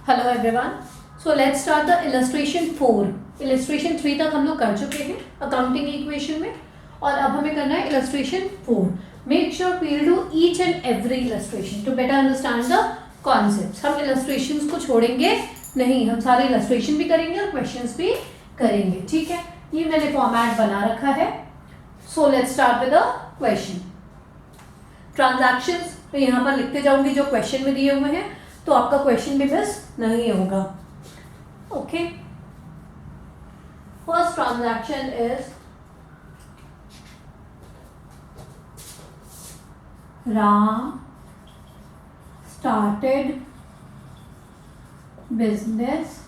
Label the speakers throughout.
Speaker 1: Hello everyone, so let's start the illustration 4। Illustration 3 तक हम लोग कर चुके हैं अकाउंटिंग इक्वेशन में, और अब हमें करना है illustration 4। Make sure we will do each and every illustration to better understand the concepts. हम इलस्ट्रेशंस को छोड़ेंगे नहीं, हम सारे इलस्ट्रेशन भी करेंगे और क्वेश्चंस भी करेंगे। ठीक है, ये मैंने फॉर्मेट बना रखा है। So let's start with the question. Transactions मैं यहाँ पर लिखते जाऊंगी जो क्वेश्चन में दिए हुए हैं, तो आपका क्वेश्चन भी मिस नहीं होगा। Okay, first transaction is Ram started business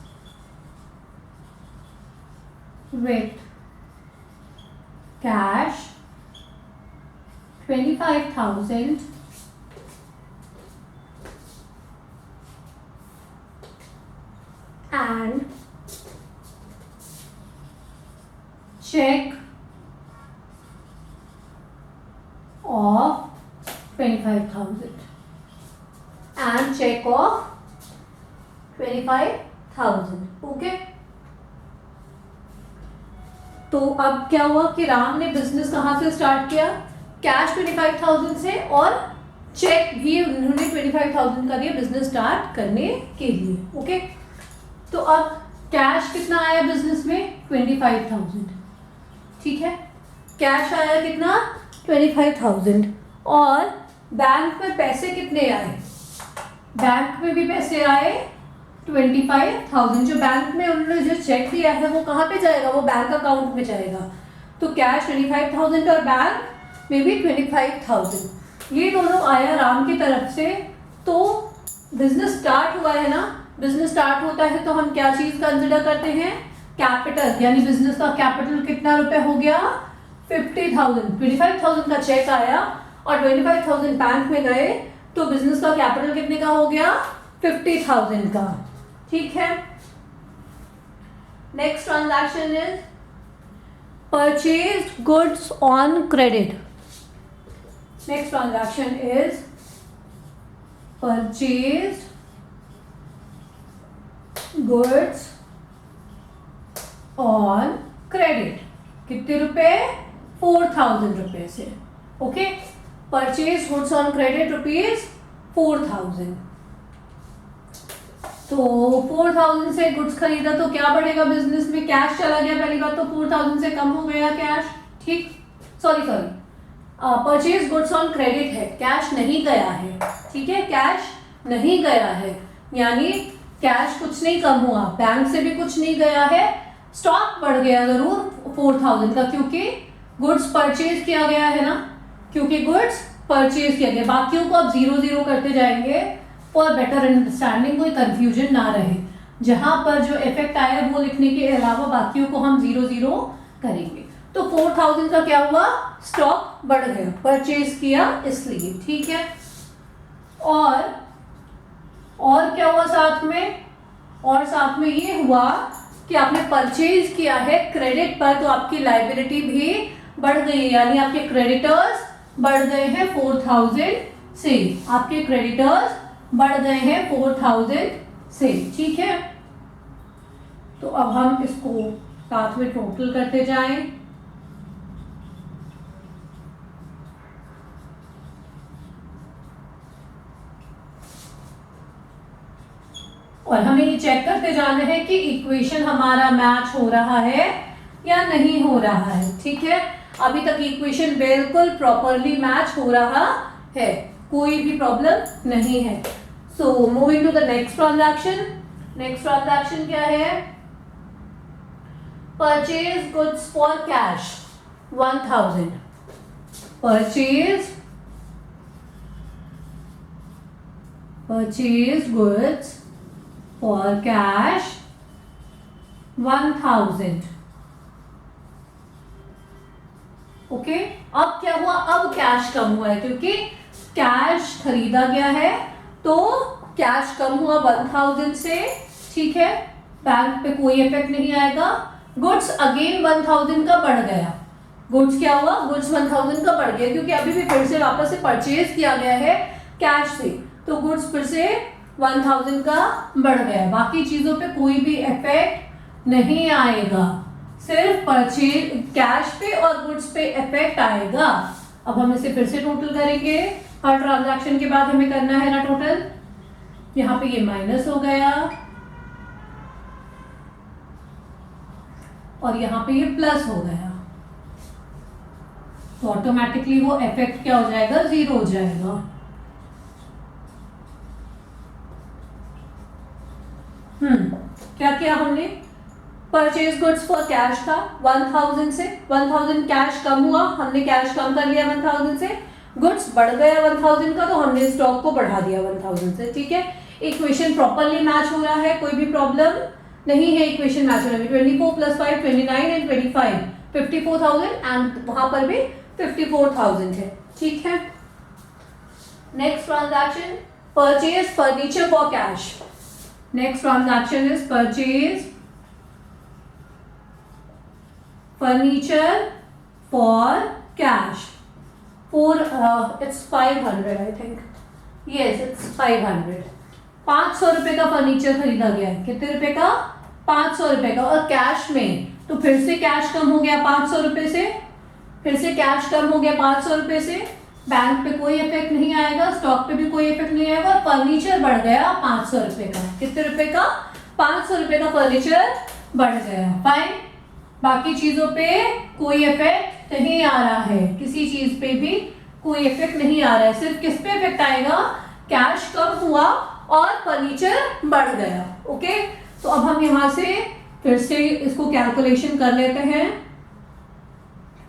Speaker 1: with cash 25,000 and check of 25,000 and check of 25,000। Okay, तो अब क्या हुआ कि राम ने बिजनेस कहाँ से स्टार्ट किया? कैश 25,000 से, और चेक भी उन्होंने 25,000 का दिया बिजनेस स्टार्ट करने के लिए। ओके, तो अब कैश कितना आया बिजनेस में? 25,000। ठीक है, कैश आया कितना? 25,000। और बैंक में पैसे कितने आए? बैंक में भी पैसे आए 25,000। जो बैंक में उन्होंने जो चेक दिया है वो कहाँ पे जाएगा? वो बैंक अकाउंट में जाएगा। तो कैश 25,000 और बैंक में भी 25,000, ये दोनों आया राम की तरफ से। तो बिजनेस स्टार्ट हुआ है ना, बिजनेस स्टार्ट होता है तो हम क्या चीज कंसिडर करते हैं? कैपिटल, यानी बिजनेस का कैपिटल कितना रुपए हो गया? 50,000। 25,000 का चेक आया और 25,000 बैंक में गए, तो बिजनेस का कैपिटल कितने का हो गया? 50,000 का। ठीक है, next transaction is purchased goods on credit. Next transaction is purchased goods on credit. कितने रुपए? 4,000 रुपए से। Okay, purchase goods on credit rupees 4,000। तो 4,000 से गुड्स खरीदा तो क्या बढ़ेगा बिजनेस में? कैश चला गया पहली बात, तो 4,000 से कम हो गया कैश। ठीक, sorry purchase goods on credit है, कैश नहीं गया है। ठीक है, कैश नहीं गया है, यानी कैश कुछ नहीं कम हुआ, बैंक से भी कुछ नहीं गया है। स्टॉक बढ़ गया जरूर 4,000 का, क्योंकि गुड्स परचेज किया गया है ना, क्योंकि गुड्स परचेज किया गया। बाकियों को अब 0-0 करते जाएंगे फॉर बेटर अंडरस्टैंडिंग, कोई कंफ्यूजन ना रहे। जहां पर जो इफेक्ट आया वो लिखने के अलावा बाकियों को हम 0-0 करेंगे। तो 4,000 का क्या हुआ? स्टॉक बढ़ गया, परचेज किया इसलिए। ठीक है, और क्या हुआ साथ में? और साथ में ये हुआ कि आपने परचेज किया है क्रेडिट पर, तो आपकी लायबिलिटी भी बढ़ गई है, यानी आपके क्रेडिटर्स बढ़ गए हैं 4,000 से। आपके क्रेडिटर्स बढ़ गए हैं 4,000 से। ठीक है, तो अब हम इसको साथ में टोटल करते जाएं। और हमें ये चेक करते जाना है कि इक्वेशन हमारा मैच हो रहा है या नहीं हो रहा है। ठीक है, अभी तक इक्वेशन बिल्कुल प्रॉपरली मैच हो रहा है, कोई भी प्रॉब्लम नहीं है। So moving to the next transaction. Next transaction क्या है? Purchase goods for cash 1,000। Purchase goods for cash 1,000। Okay, अब क्या हुआ? अब कैश कम हुआ है, क्योंकि कैश खरीदा गया है तो कैश कम हुआ 1,000 से। ठीक है, बैंक पे कोई इफेक्ट नहीं आएगा। गुड्स अगेन 1,000 का बढ़ गया। गुड्स क्या हुआ? गुड्स 1000 का बढ़ गया क्योंकि अभी भी फिर से वापस से परचेज किया गया है कैश से, तो गुड्स फिर से 1000 का बढ़ गया, बाकी चीजों पे कोई भी इफेक्ट नहीं आएगा, सिर्फ परचेज कैश पे और गुड्स पे इफेक्ट आएगा। अब हम इसे फिर से टोटल करेंगे, हर ट्रांजैक्शन के बाद हमें करना है ना टोटल। यहाँ पे ये माइनस हो गया और यहाँ पे ये प्लस हो गया, तो ऑटोमेटिकली वो इफेक्ट क्या हो जाएगा, 0 हो जाएगा। क्या किया हमने, परचेज गुड्स फॉर कैश था 1000 से, 1000 कैश कम हुआ, हमने कैश कम कर लिया 1000 से, गुड्स बढ़ गया 1000 का, तो हमने स्टॉक को बढ़ा दिया 1000 से। ठीक है, इक्वेशन प्रॉपरली मैच हो रहा है, कोई भी प्रॉब्लम नहीं है, इक्वेशन मैच हो रहा है। 24 + 5 29 एंड 25 54,000 एंड वहां पर भी 54,000 है। ठीक है, next transaction purchase furniture for cash. Next transaction is purchase furniture for cash for it's 500 I think, yes it's 500। 500 रुपए का फर्नीचर खरीदा गया है, कितने रुपए का, 500 रुपए का, और कैश में, तो फिर से कैश कम हो गया 500 रुपए से, फिर से कैश कम हो गया 500 रुपए से, बैंक पे कोई इफेक्ट नहीं आएगा, स्टॉक पे भी कोई इफेक्ट नहीं आएगा, और फर्नीचर बढ़ गया 500 रुपए का, कितने रुपए का, 500 रुपए का फर्नीचर बढ़ गया। फाइन, बाकी चीजों पे कोई इफेक्ट नहीं आ रहा है, किसी चीज पे भी कोई इफेक्ट नहीं आ रहा है, सिर्फ किस पे इफेक्ट आएगा, कैश कम हुआ और फर्नीचर बढ़ गया। ओके, तो अब हम यहां से फिर से इसको कैलकुलेशन कर लेते हैं।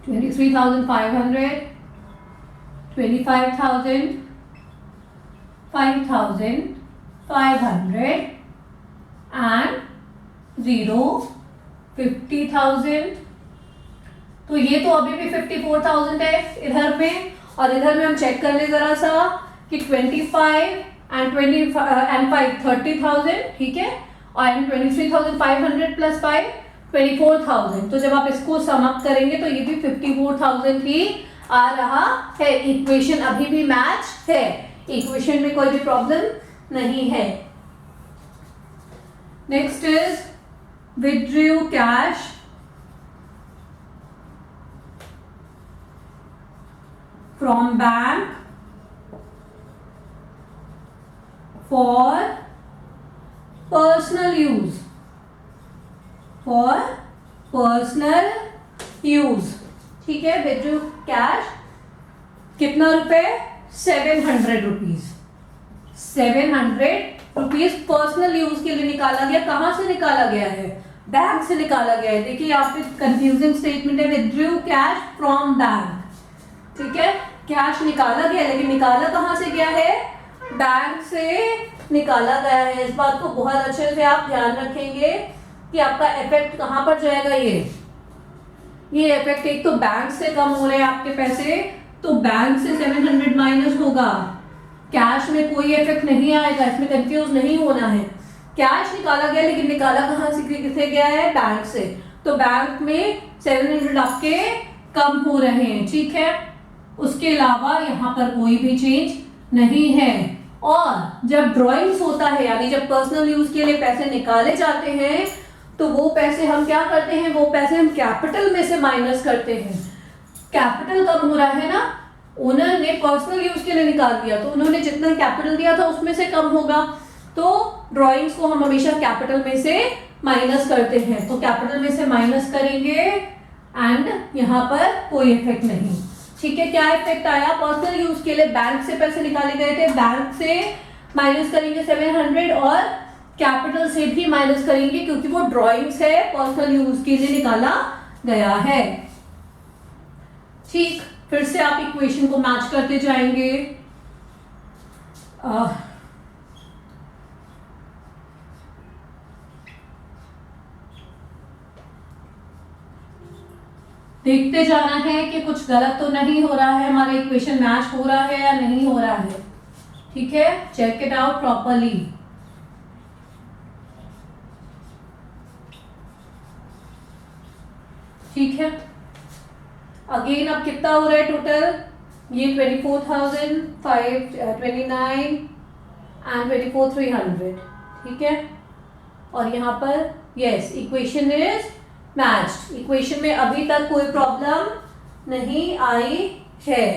Speaker 1: 23,500 25,000 5,500 एंड 0 50,000, तो ये तो अभी भी 54,000 है इधर में, और इधर में हम चेक कर ले जरा सा कि 25 एंड 5 30,000, ठीक है, और 23,500 + 5 24,000, तो जब आप इसको सम अप करेंगे तो ये भी 54,000 ही आ रहा है। इक्वेशन अभी भी मैच है, इक्वेशन में कोई भी प्रॉब्लम नहीं है। Next is withdrew cash from bank for personal use, for personal use। ठीक है, withdrew cash कितना रुपए, 700 रुपीज, 700 रुपीज पर्सनल यूज के लिए निकाला गया। कहां से निकाला गया है, बैंक से निकाला गया है। देखिए यहाँ पे कंफ्यूजिंग स्टेटमेंट है, विथड्रू कैश फ्रॉम बैंक, ठीक है, कैश निकाला गया, लेकिन निकाला कहां से गया है, बैंक से निकाला गया है। इस बात को बहुत अच्छे से आप ध्यान रखेंगे कि आपका इफेक्ट कहां पर जाएगा, ये इफेक्ट एक तो बैंक से कम हो रहे हैं आपके पैसे, तो बैंक से 700 माइनस होगा, कैश में कोई इफेक्ट नहीं आएगा, इसमें कंफ्यूज नहीं होना है। कैश निकाला गया, लेकिन निकाला कहां से, किसे गया है, बैंक से, तो बैंक में 700 आपके कम हो रहे हैं। ठीक है, उसके अलावा यहाँ पर कोई भी चेंज नहीं है। और जब ड्रॉइंग्स होता है, यानी जब पर्सनल यूज के लिए पैसे निकाले जाते हैं, तो वो पैसे हम क्या करते हैं, वो पैसे हम कैपिटल में से माइनस करते हैं। कैपिटल कम हो रहा है ना, ओनर ने पर्सनल यूज के लिए निकाल दिया, तो उन्होंने जितना कैपिटल दिया था उसमें से कम होगा, तो ड्राइंग्स को हम हमेशा कैपिटल में से माइनस करते हैं, तो कैपिटल में से माइनस करेंगे एंड यहाँ पर कोई इफेक्ट नहीं। ठीक है, क्या इफेक्ट आया, पर्सनल यूज के लिए बैंक से पैसे निकाले गए थे, बैंक से माइनस करेंगे 700 और कैपिटल से भी माइनस करेंगे, क्योंकि वो ड्राइंग्स है, पर्सनल यूज के लिए निकाला गया है। ठीक, फिर से आप इक्वेशन को मैच करते जाएंगे। देखते जाना है कि कुछ गलत तो नहीं हो रहा है, हमारा इक्वेशन मैच हो रहा है या नहीं हो रहा है। ठीक है, चेक इट आउट प्रॉपरली। ठीक है, अगेन अब कितना हो रहा है टोटल, ये 24,000 29 एंड 24,300, ठीक है। और यहाँ पर yes, equation is matched. Equation में अभी तक कोई प्रॉब्लम नहीं आई है।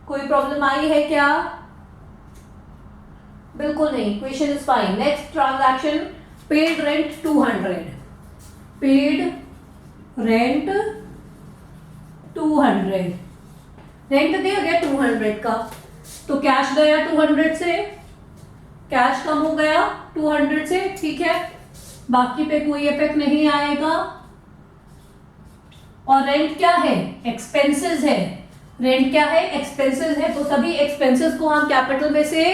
Speaker 1: कोई प्रॉब्लम आई है क्या? बिल्कुल नहीं, equation is fine. Next transaction, paid rent 200, paid rent 200, rent दिया गया 200 का, तो कैश गया 200 से, कैश कम हो गया 200 से, ठीक है। बाकी पे कोई इफेक्ट नहीं आएगा। और रेंट क्या है? एक्सपेंसेस है। रेंट क्या है? एक्सपेंसेस है। तो सभी एक्सपेंसेस को हम कैपिटल में से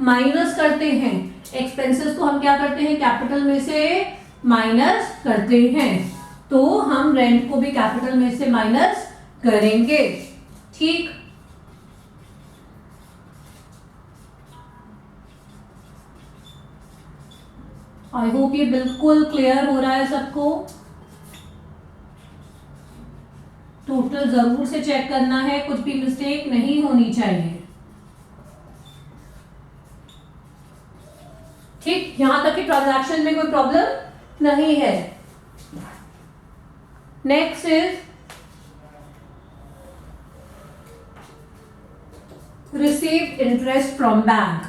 Speaker 1: माइनस करते हैं। एक्सपेंसेस को हम क्या करते हैं? कैपिटल में से माइनस करते हैं। तो हम रेंट को भी कैपिटल में से माइनस करेंगे, ठीक। आई होप ये बिल्कुल क्लियर हो रहा है सबको। टोटल जरूर से चेक करना है, कुछ भी मिस्टेक नहीं होनी चाहिए, ठीक। यहां तक कि ट्रांजैक्शन में कोई प्रॉब्लम नहीं है। Next is received interest from bank.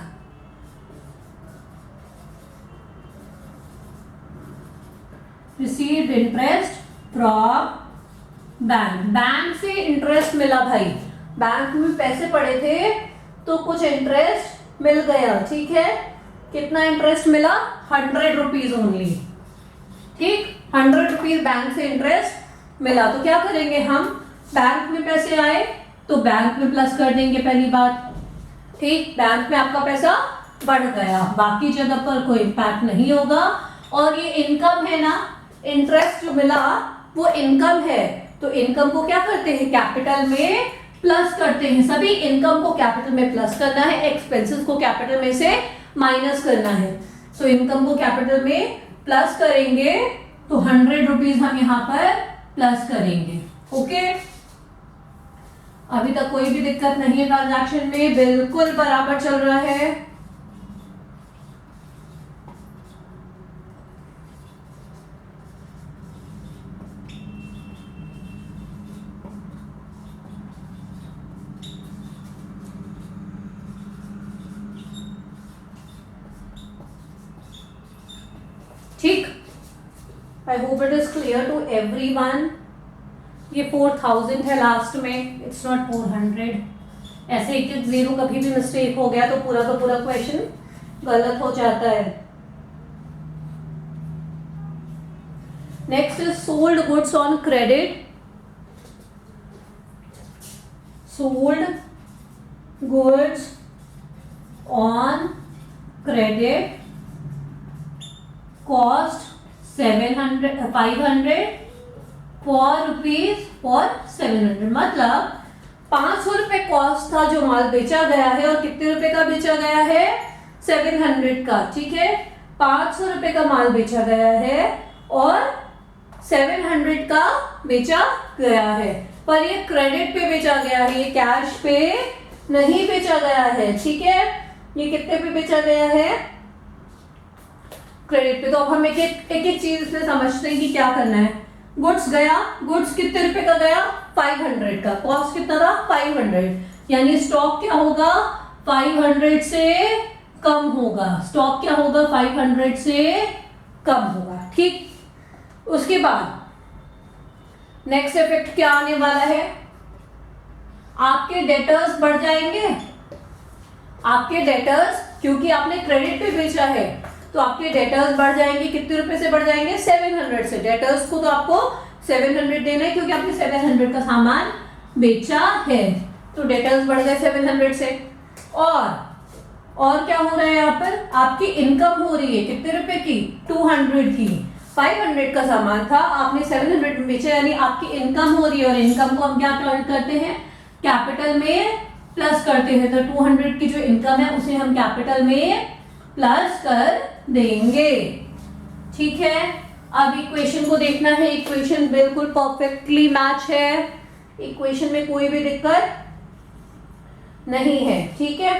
Speaker 1: Received interest from bank, bank से इंटरेस्ट मिला भाई। बैंक में पैसे पड़े थे तो कुछ इंटरेस्ट मिल गया, ठीक है। कितना इंटरेस्ट मिला? 100 रुपीज ओनली, ठीक। 100 रुपीज बैंक से इंटरेस्ट मिला। तो क्या करेंगे हम? बैंक में पैसे आए तो बैंक में प्लस कर देंगे, पहली बात, ठीक। बैंक में आपका पैसा बढ़ गया, बाकी जगह पर कोई इम्पैक्ट नहीं होगा। और ये इनकम है ना, इंटरेस्ट जो मिला वो इनकम है, तो इनकम को क्या करते हैं? कैपिटल में प्लस करते हैं। सभी इनकम को कैपिटल में प्लस करना है, एक्सपेंसेस को कैपिटल में से माइनस करना है। सो इनकम को कैपिटल में प्लस करेंगे तो 100 रुपीज हम यहाँ पर प्लस करेंगे, ओके। अभी तक कोई भी दिक्कत नहीं है ट्रांजैक्शन में, बिल्कुल बराबर चल रहा है। ठीक, I hope it is clear to everyone. ये 4000 है लास्ट में, इट्स नॉट 400। ऐसे एक जीरो कभी भी मिस्टेक हो गया तो पूरा का पूरा क्वेश्चन गलत हो जाता है। Next is sold goods on credit. Sold goods on credit cost 500 for rupees for 700। मतलब 500 रुपए कॉस्ट था जो माल बेचा गया है, और कितने रुपए का बेचा गया है? 700 का, ठीक है। 500 रुपए का माल बेचा गया है और 700 का बेचा गया है, पर ये क्रेडिट पे बेचा गया है, ये कैश पे नहीं बेचा गया है, ठीक है। ये कितने पे बेचा गया है? क्रेडिट पे। तो अब हम एक एक चीज इसमें समझते हैं कि क्या करना है। गुड्स गया, गुड्स कितने रुपए का गया? 500 का। कॉस्ट कितना था? 500। यानी स्टॉक क्या होगा? 500 से कम होगा। स्टॉक क्या होगा? 500 से कम होगा, ठीक। उसके बाद नेक्स्ट इफेक्ट क्या आने वाला है? आपके डेटर्स बढ़ जाएंगे। आपके डेटर्स, क्योंकि आपने क्रेडिट पे बेचा है तो आपके डेटर्स बढ़ जाएंगे। कितने रुपए से बढ़ जाएंगे? 700 से। डेटर्स को तो आपको 700 देना है क्योंकि आपने 700 का सामान बेचा है, तो डेटर्स बढ़ गए 700 से। और क्या हो रहा है यहाँ पर? आपकी इनकम हो रही है कितने रुपए की? 200 की। 500 का सामान था, आपने 700 में बेचा, यानी आपकी इनकम हो रही है। और इनकम को हम क्या टर्न करते हैं? कैपिटल में प्लस करते हैं। तो 200 की जो इनकम है उसे हम कैपिटल में प्लस कर देंगे, ठीक है। अब इक्वेशन को देखना है। इक्वेशन बिल्कुल परफेक्टली मैच है, इक्वेशन में कोई भी दिक्कत नहीं है, ठीक है।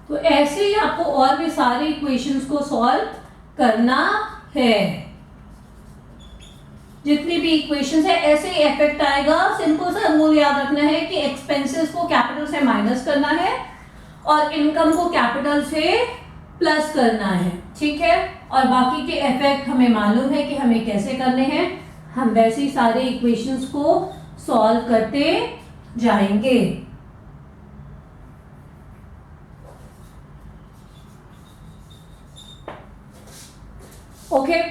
Speaker 1: तो ऐसे ही आपको और भी सारे इक्वेशंस को सॉल्व करना है। जितनी भी इक्वेशंस है ऐसे ही इफेक्ट आएगा। सिंपल सा रूल याद रखना है कि एक्सपेंसेस को कैपिटल से माइनस करना है और इनकम को कैपिटल से प्लस करना है, ठीक है। और बाकी के इफेक्ट हमें मालूम है कि हमें कैसे करने हैं, हम वैसे ही सारे इक्वेशंस को सॉल्व करते जाएंगे। ओके,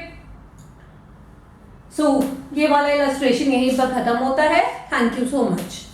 Speaker 1: सो ये वाला इलस्ट्रेशन यहीं पर खत्म होता है। Thank you so much.